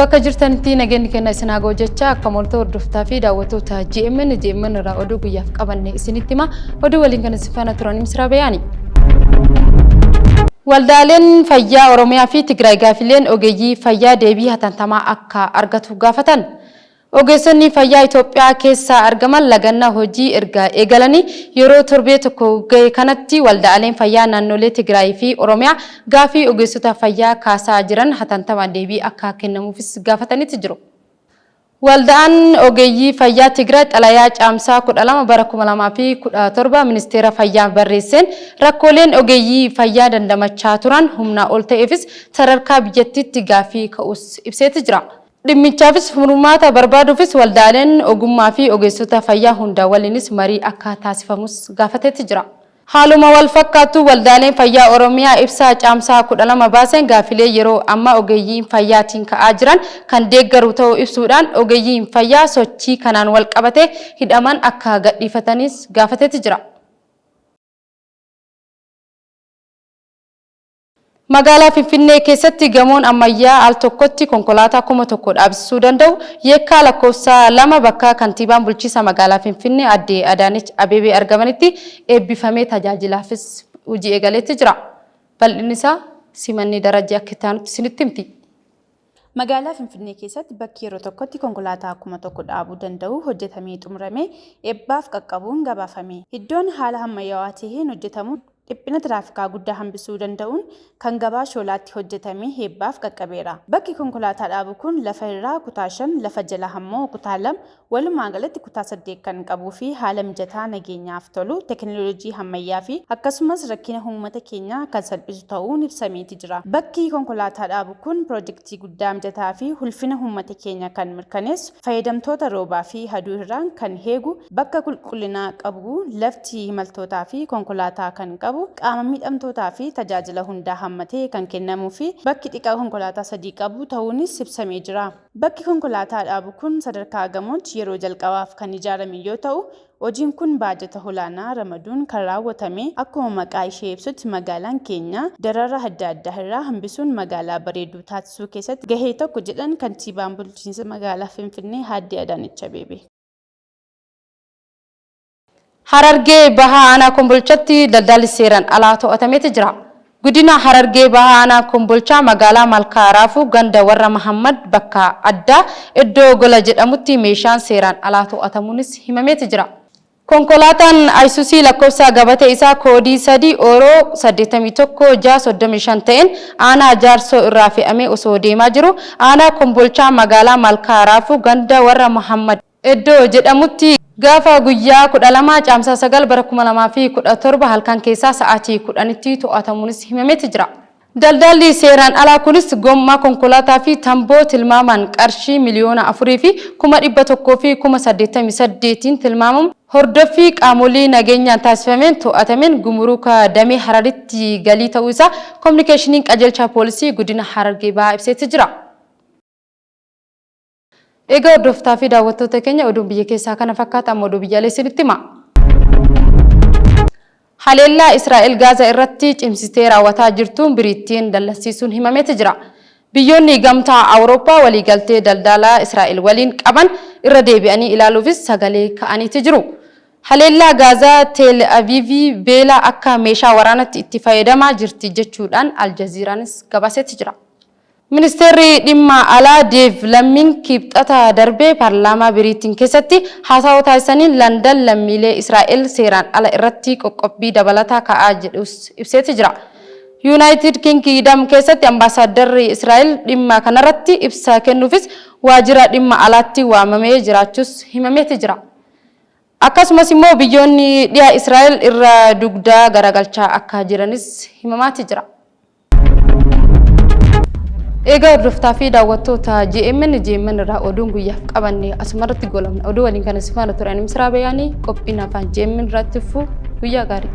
Bakka jirtanitti nageenyi kenna isin haa ga'u jecha akka moltoo hordoftaa fi daawwattoota GMN irraa oduu guyyaaf qabanne isinitti hima oduu waliin kan isin faana turan Misraa Bayaani. Waldaaleen fayyaa Oromiyaa fi Tigraay gaafileen ogeeyyii fayyaa deebii hatattamaa akka argatu gaafatan. Ogeessonni fayyaa Itoophiyaa keessa argaman lagannaa hojii erga eegalanii yeroo torbee tokko ga'e kanatti waldaaleen fayyaa naannolee Tigraay fi Oromiyaa gaafii ogeessota fayyaa kaasaa jiran hatattamaan deebii akka kennamuufis gaafatanitti jiru. Waldaan ogeeyyii fayyaa Tigraay xalayaa caamsaa 12 bara 2017 ministeera fayyaa barreesseen rakkooleen ogeeyyii fayyaa dandamachaa turan humna ol ta'eefis sadarkaa biyyattiitti gaafii ka'us ibseeti jira. Dhimmichaafis furmaata barbaaduufis waldaaleen ogummaa fi ogeessota fayyaa hunda waliinis marii akka taasifamus gaafateeti jira. Haaluma wal fakkaatu waldaaleen fayyaa Oromiyaa ibsaa caamsaa 12 baaseen gaafilee yeroo amma ogeeyyiin fayyaatiin ka'aa jiran kan deeggaru ta'uu ibsuudhaan ogeeyyiin fayyaa sochii kanaan wal qabatee hidhaman akka gadhiifatanis gaafateeti jira. Magaalaa Finfinnee keessatti gamoon ammayyaa al tokkotti konkolaataa 1000 dhaabsisuu danda'u yeekkaa lakkoofsa 2 bakka kantiibaan bulchiinsa magaalaa Finfinnee Aadde Adaanech Abeebee argamanitti eebbifamee tajaajilaafis hojii eegaleetti jira. Bal'inni isaa simannii darajaa akka ta'anutti isinitti himti. Magaalaa Finfinnee keessatti bakki yeroo tokkotti konkolaataa 1000 dhaabuu danda'u hojjetamee xumuramee eebbaaf qaqqabuun gabaafame. Iddoon haala ammayyaawaa ta'een hojjetamu dhiphina tiraafikaa guddaa hambisuu danda'uun kan gabaa shoolaatti hojjetame eebbaaf qaqqabeera. Bakki konkolaataa dhaabu kun lafa irraa kutaa 5, lafa jala ammoo kutaa 2, walumaa galatti kutaa 8 kan qabuu fi haala mijataa nageenyaaf tolu, teekinooloojii ammayyaa fi akkasumas rakkina uummata keenyaa kan salphisu ta'uun ibsameeti jira. Bakki konkolaataa dhaabu kun piroojeektii guddaa mijataa fi ulfina uummata keenya kan mirkaneessu, fayyadamtoota roobaa fi aduu irraan kan eegu, bakka qulqullina qabu, lafti imaltootaa fi konkolaataa kan qabu, qaama miidhamtootaa fi tajaajila hundaa hammatee kan kennamuu fi bakki xiqqaa konkolaataa 3 qabu ta'uunis ibsamee jira. Bakki konkolaataa dhaabu kun sadarkaa gamootti yeroo jalqabaaf kan ijaarame yoo ta'u, hojiin kun baajata olaanaa ramaduun kan raawwatame akkuma maqaa ishee ibsutti magaalaan keenya darara adda addaa irraa hambisuun magaalaa bareedduu taasisuu keessatti gahee tokko jedhan kantiibaan bulchiinsa magaalaa Finfinnee Aadde Adaanech Abeebee. Harargee Bahaa Aanaa Kombolchaatti daldalli seeraan alaa to'atameeti jira. Godina Harargee Bahaa Aanaa Kombolchaa magaalaa Malkaa Raafuu ganda warra Mahammad bakka addaa iddoo gola jedhamutti meeshaan seeraan alaa to'atamuunis himameeti jira. Konkolaataan Aysuusii lakkoofsa gabatee isaa koodii 3 Ooroo 81 ta'een aanaa Jaarsoo irraa fe'amee osoo deemaa jiru Aanaa Kombolchaa magaalaa Malkaa Raafuu ganda warra Mahammad iddoo jedhamutti gaafa guyyaa 12 caamsaa 9 bara 2017 halkan keessaa sa'aatii 10tti to'atamuunis himameeti jira. Daldalli seeraan alaa kunis gommaa konkolaataa fi tamboo tilmaamaan qarshii miliyoona 4 fi 100,000 fi 88 tilmaamamu hordoffii qaamolee nageenyaan taasifameen to'atameen gumuruka damee Hararitti galii ta'uu isaa kominikeeshiniin qajeelcha poolisii godina Harargee Bahaa ibseeti jira. Egaa hordoftaa fi daawwattoota keenya oduun biyya keessaa kana fakkaata amma oduu biyyaalee isinitti hima. Haleellaa Israa'el Gaazaa irratti cimsitee raawwataa jirtuun Biriittiin dallasiisuun himameeti jira. Biyyoonni gamtaa Awurooppaa waliigaltee daldalaa Israa'el waliin qaban irra deebi'anii ilaaluufis sagalee ka'aniiti jiru. Haleellaa Gaazaa Teel Aviivii beela akka meeshaa waraanaatti itti fayyadamaa jirti jechuudhaan Aljaziiraanis gabaaseeti jira. Ministeerri dhimma alaa Deev Lammiin kibxata darbee paarlaamaa Biriittiin keessatti haasawaa taasisaniin Landan lammiilee Israa'el seeraan ala irratti qoqqobbii dabalataa ka'aa jedhus ibseeti jira. Yuunaayitid Kingdom keessatti ambaasaaddarri Israa'el dhimma kanarratti ibsa kennuufis waajjira dhimma alaatti waamamee jiraachuus himameeti jira. Akkasumas immoo biyyoonni dhiyaa Israa'el irra dugdaa garagalchaa akka jiranis himamaati jira. Egaa hordoftaa fi daawwattoota GMN irraa oduun guyyaaf qabanne asumarratti goolabna. Oduu waliin kan isin faana turan Misraa Bayaanii qophiin afaan GMN irratti guyyaa gaarii.